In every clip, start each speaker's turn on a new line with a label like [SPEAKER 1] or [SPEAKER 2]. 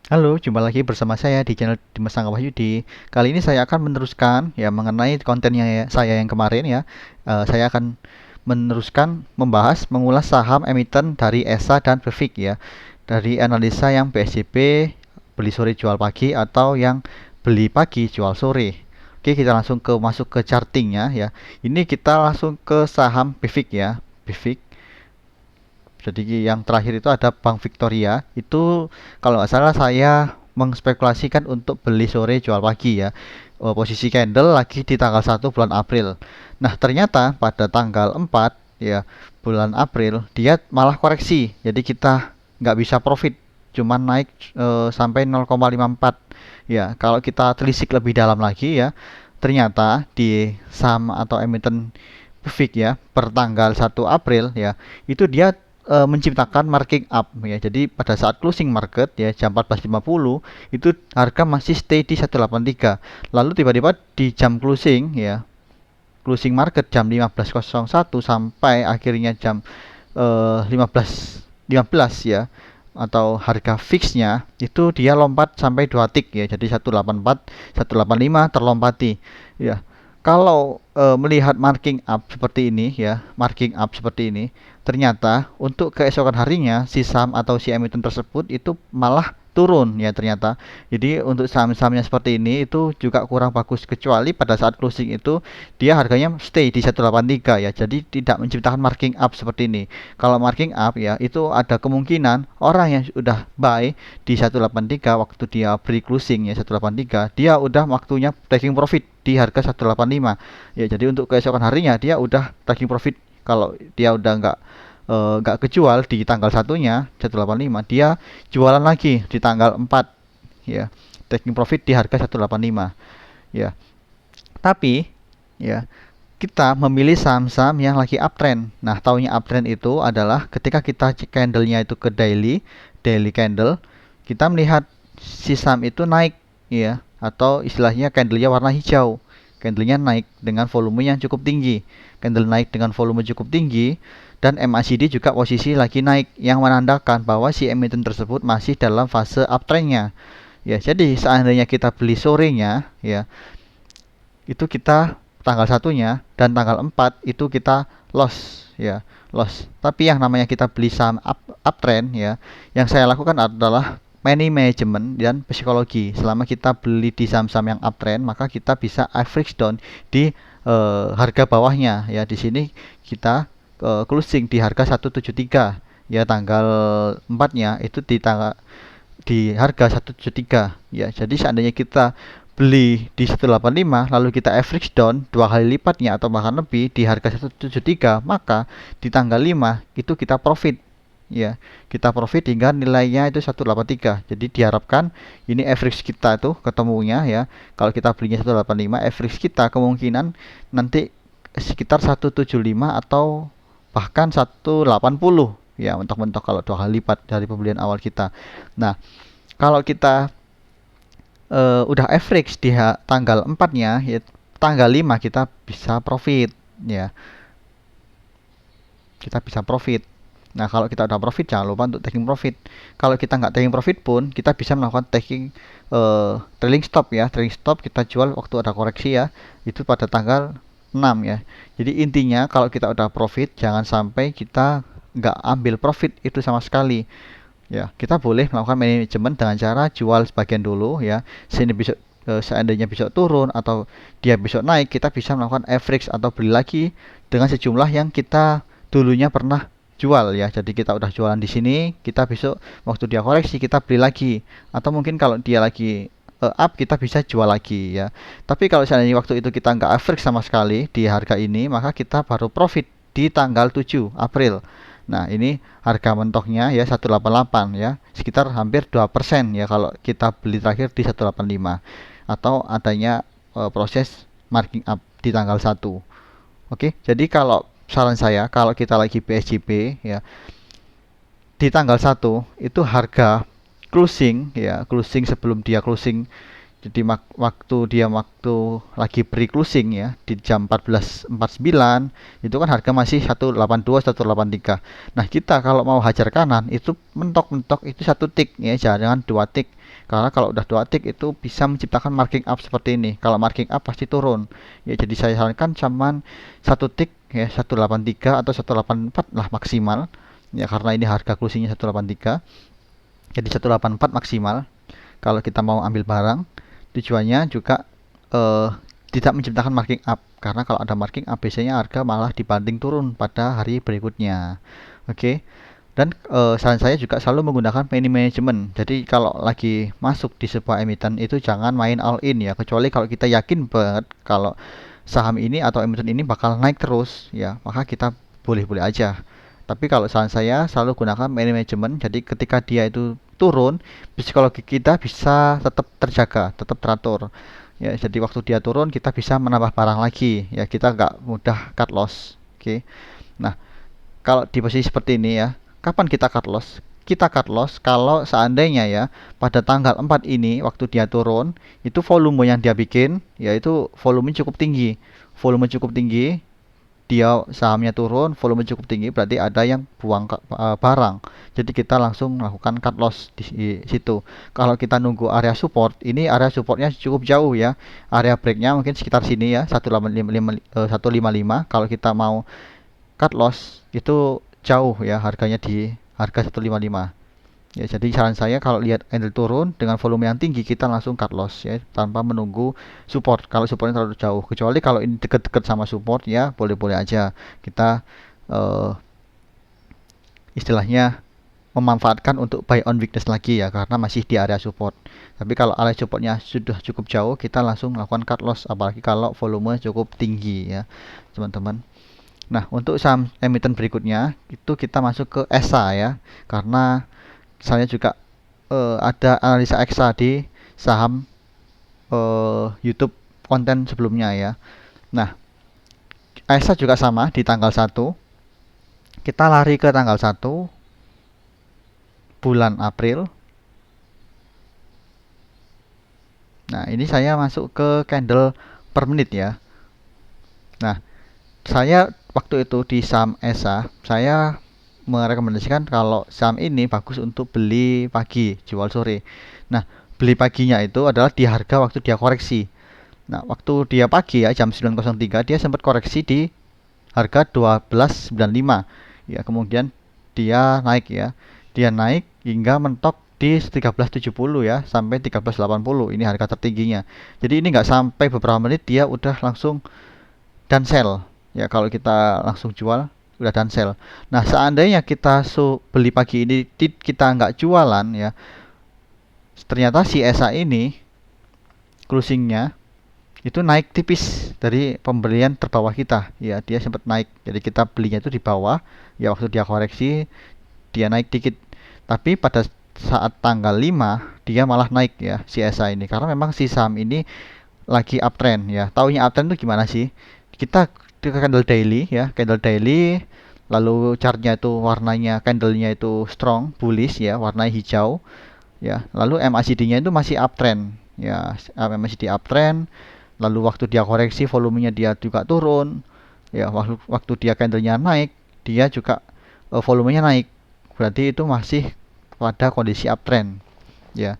[SPEAKER 1] Halo, jumpa lagi bersama saya di channel Dimas Angga Wahyudi. Kali ini saya akan meneruskan ya mengenai kontennya saya yang kemarin ya. Saya akan meneruskan membahas mengulas saham emiten dari ESA dan Befik ya. Dari analisa yang PSJP beli sore jual pagi atau yang beli pagi jual sore. Oke, kita langsung masuk ke chartingnya ya. Ini kita langsung ke saham Befik ya. Befik. Jadi yang terakhir itu ada Bank Victoria. Itu kalau nggak salah saya mengspekulasikan untuk beli sore jual pagi ya. Posisi candle lagi di tanggal 1 bulan April. Nah, ternyata pada tanggal 4 ya bulan April dia malah koreksi. Jadi kita nggak bisa profit, cuman naik sampai 0,54. Ya, kalau kita telisik lebih dalam lagi ya, ternyata di saham atau emiten Befik ya per tanggal 1 April ya itu dia menciptakan marking up ya. Jadi pada saat closing market ya jam 14.50 itu harga masih stay di 183. Lalu tiba-tiba di jam closing ya, closing market jam 15.01 sampai akhirnya jam 15.15 ya atau harga fixnya itu dia lompat sampai 2 tick ya. Jadi 184, 185 terlompati. Ya. Kalau melihat marking up seperti ini ya, marking up seperti ini, ternyata untuk keesokan harinya si saham atau si emiten tersebut itu malah turun ya ternyata. Jadi untuk saham-sahamnya seperti ini itu juga kurang bagus kecuali pada saat closing itu dia harganya stay di 183 ya. Jadi tidak menciptakan marking up seperti ini. Kalau marking up ya itu ada kemungkinan orang yang sudah buy di 183 waktu dia pre closing ya 183 dia udah waktunya taking profit di harga 185 ya. Jadi untuk keesokan harinya dia udah taking profit. Kalau dia udah nggak kejual di tanggal satunya 185 dia jualan lagi di tanggal 4 ya, taking profit di harga 185 ya. Tapi ya kita memilih saham-saham yang lagi uptrend. Nah, taunya uptrend itu adalah ketika kita cek candlenya itu ke daily candle, kita melihat si saham itu naik ya, atau istilahnya candlenya warna hijau. Candlenya naik dengan volume yang cukup tinggi. Candle naik dengan volume cukup tinggi dan MACD juga posisi lagi naik yang menandakan bahwa si emiten tersebut masih dalam fase uptrendnya. Ya, jadi seandainya kita beli sorenya ya, itu kita tanggal satunya dan tanggal 4 itu kita loss ya, loss. Tapi yang namanya kita beli saham uptrend ya, yang saya lakukan adalah money management dan psikologi. Selama kita beli di saham-saham yang uptrend, maka kita bisa average down di harga bawahnya ya. Di sini kita closing di harga 173 ya, tanggal 4-nya itu di harga 173 ya. Jadi seandainya kita beli di 185 lalu kita average down 2 kali lipatnya atau bahkan lebih di harga 173, maka di tanggal 5 itu kita profit ya. Kita profit hingga nilainya itu 183. Jadi diharapkan ini average kita tuh ketemunya ya. Kalau kita belinya 185, average kita kemungkinan nanti sekitar 175 atau bahkan 180 ya, mentok-mentok kalau 2 kali lipat dari pembelian awal kita. Nah, kalau kita udah average di tanggal 4-nya ya, tanggal 5 kita bisa profit ya. Kita bisa profit. Nah, kalau kita udah profit jangan lupa untuk taking profit. Kalau kita nggak taking profit pun kita bisa melakukan taking trailing stop ya. Trailing stop kita jual waktu ada koreksi ya. Itu pada tanggal 6 ya. Jadi intinya kalau kita udah profit jangan sampai kita nggak ambil profit itu sama sekali. Ya, kita boleh melakukan manajemen dengan cara jual sebagian dulu ya. Sini besok seandainya besok turun atau dia besok naik, kita bisa melakukan average atau beli lagi dengan sejumlah yang kita dulunya pernah jual ya. Jadi kita udah jualan di sini, kita besok waktu dia koreksi kita beli lagi. Atau mungkin kalau dia lagi up kita bisa jual lagi ya. Tapi kalau seandainya waktu itu kita nggak average sama sekali di harga ini, maka kita baru profit di tanggal 7 April. Nah, ini harga mentoknya ya 188 ya, sekitar hampir 2% ya kalau kita beli terakhir di 185 atau adanya proses marking up di tanggal 1. Oke, jadi kalau saran saya kalau kita lagi PSJP ya di tanggal 1 itu harga closing ya, closing sebelum dia closing Jadi waktu lagi pre-closing ya di jam 14.49 itu kan harga masih 182 183. Nah, kita kalau mau hajar kanan itu mentok-mentok itu satu tick ya, jangan dua tick. Karena kalau udah dua tick itu bisa menciptakan marking up seperti ini. Kalau marking up pasti turun. Ya, jadi saya sarankan cuman satu tick ya 183 atau 184 lah maksimal. Ya, karena ini harga closingnya 183. Jadi 184 maksimal kalau kita mau ambil barang. Tujuannya juga eh, tidak menciptakan marking up, karena kalau ada marking up biasanya harga malah dibanting turun pada hari berikutnya. Oke. Dan saran saya juga selalu menggunakan penny management. Jadi kalau lagi masuk di sebuah emiten itu jangan main all in ya, kecuali kalau kita yakin banget kalau saham ini atau emiten ini bakal naik terus ya, maka kita boleh-boleh aja. Tapi kalau saran saya selalu gunakan money management. Jadi ketika dia itu turun, psikologi kita bisa tetap terjaga, tetap teratur. Ya, jadi waktu dia turun kita bisa menambah barang lagi. Ya, kita nggak mudah cut loss. Oke. Nah, kalau di posisi seperti ini ya, kapan kita cut loss? Kita cut loss kalau seandainya ya pada tanggal 4 ini waktu dia turun, itu volume yang dia bikin yaitu volume cukup tinggi. Volume cukup tinggi, dia sahamnya turun, volume cukup tinggi, berarti ada yang buang barang. Jadi kita langsung melakukan cut loss di situ. Kalau kita nunggu area support, ini area supportnya cukup jauh ya. Area breaknya mungkin sekitar sini ya, 155. Kalau kita mau cut loss itu jauh ya, harganya di harga 155. Ya, jadi saran saya kalau lihat candle turun dengan volume yang tinggi kita langsung cut loss ya tanpa menunggu support. Kalau supportnya terlalu jauh, kecuali kalau ini dekat-dekat sama support ya boleh-boleh aja kita uh, istilahnya memanfaatkan untuk buy on weakness lagi ya, karena masih di area support. Tapi kalau area supportnya sudah cukup jauh kita langsung melakukan cut loss, apalagi kalau volume cukup tinggi ya teman-teman. Nah, untuk saham emiten berikutnya itu kita masuk ke ESA ya, karena saya juga ada analisa eksa di saham YouTube konten sebelumnya ya. Nah, ESA juga sama di tanggal 1. Kita lari ke tanggal 1 bulan April. Nah, ini saya masuk ke candle per menit ya. Nah, saya waktu itu di saham ESA, saya merekomendasikan kalau saham ini bagus untuk beli pagi, jual sore. Nah, beli paginya itu adalah di harga waktu dia koreksi. Nah, waktu dia pagi ya jam 9.03 dia sempat koreksi di harga 12.95. Ya, kemudian dia naik ya. Dia naik hingga mentok di 13.70 ya sampai 13.80. Ini harga tertingginya. Jadi ini nggak sampai beberapa menit dia udah langsung dan sell. Ya, kalau kita langsung jual udah dan sell. Nah, seandainya kita beli pagi ini kita nggak jualan ya, ternyata si ESA ini closingnya itu naik tipis dari pembelian terbawah kita ya, dia sempat naik, jadi kita belinya itu di bawah ya, waktu dia koreksi dia naik dikit, tapi pada saat tanggal 5 dia malah naik ya si ESA ini, karena memang si saham ini lagi uptrend ya. Taunya uptrend itu gimana sih? Kita ke candle daily ya, candle daily, lalu chartnya itu warnanya candlenya itu strong bullish ya, warna hijau ya, lalu MACD-nya itu masih uptrend ya, MACD uptrend, lalu waktu dia koreksi volumenya dia juga turun ya, waktu dia candlenya naik dia juga volumenya naik, berarti itu masih pada kondisi uptrend ya.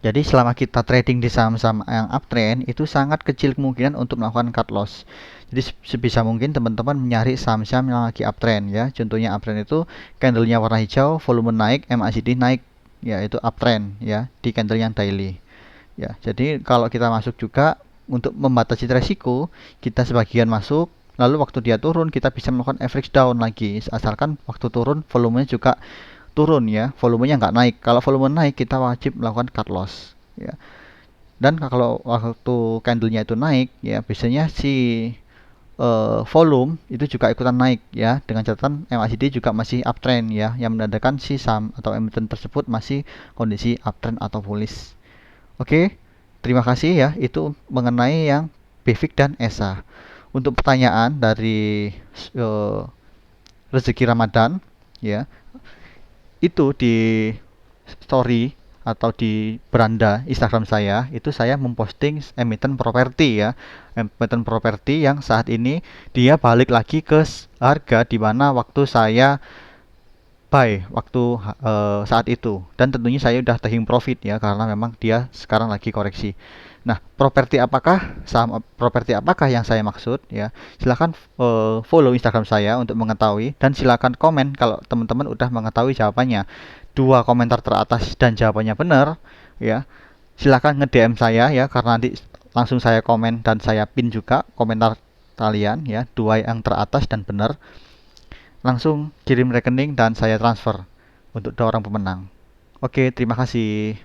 [SPEAKER 1] Jadi selama kita trading di saham-saham yang uptrend itu sangat kecil kemungkinan untuk melakukan cut loss. Jadi sebisa mungkin teman-teman mencari saham-saham yang lagi uptrend ya. Contohnya uptrend itu candlenya warna hijau, volume naik, MACD naik, ya itu uptrend ya di candle yang daily. Ya, jadi kalau kita masuk juga untuk membatasi resiko, kita sebagian masuk, lalu waktu dia turun kita bisa melakukan average down lagi, asalkan waktu turun volumenya juga turun ya, volumenya nggak naik. Kalau volume naik kita wajib melakukan cut loss ya. Dan kalau waktu candlenya itu naik ya, biasanya si volume itu juga ikutan naik ya, dengan catatan MACD juga masih uptrend ya, yang menandakan si saham atau emiten tersebut masih kondisi uptrend atau bullish. Oke, terima kasih ya, itu mengenai yang BEVIC dan ESA. Untuk pertanyaan dari rezeki Ramadan ya, itu di story atau di beranda Instagram saya itu saya memposting emiten properti ya, emiten properti yang saat ini dia balik lagi ke harga di mana waktu saya buy waktu saat itu, dan tentunya saya udah taking profit ya karena memang dia sekarang lagi koreksi. Nah, properti apakah saham properti apakah yang saya maksud ya? Silahkan follow Instagram saya untuk mengetahui, dan silakan komen kalau teman-teman udah mengetahui jawabannya. Dua komentar teratas dan jawabannya benar ya. Silakan nge-DM saya ya, karena nanti langsung saya komen dan saya pin juga komentar kalian ya, dua yang teratas dan benar. Langsung kirim rekening dan saya transfer untuk dua orang pemenang. Oke, terima kasih.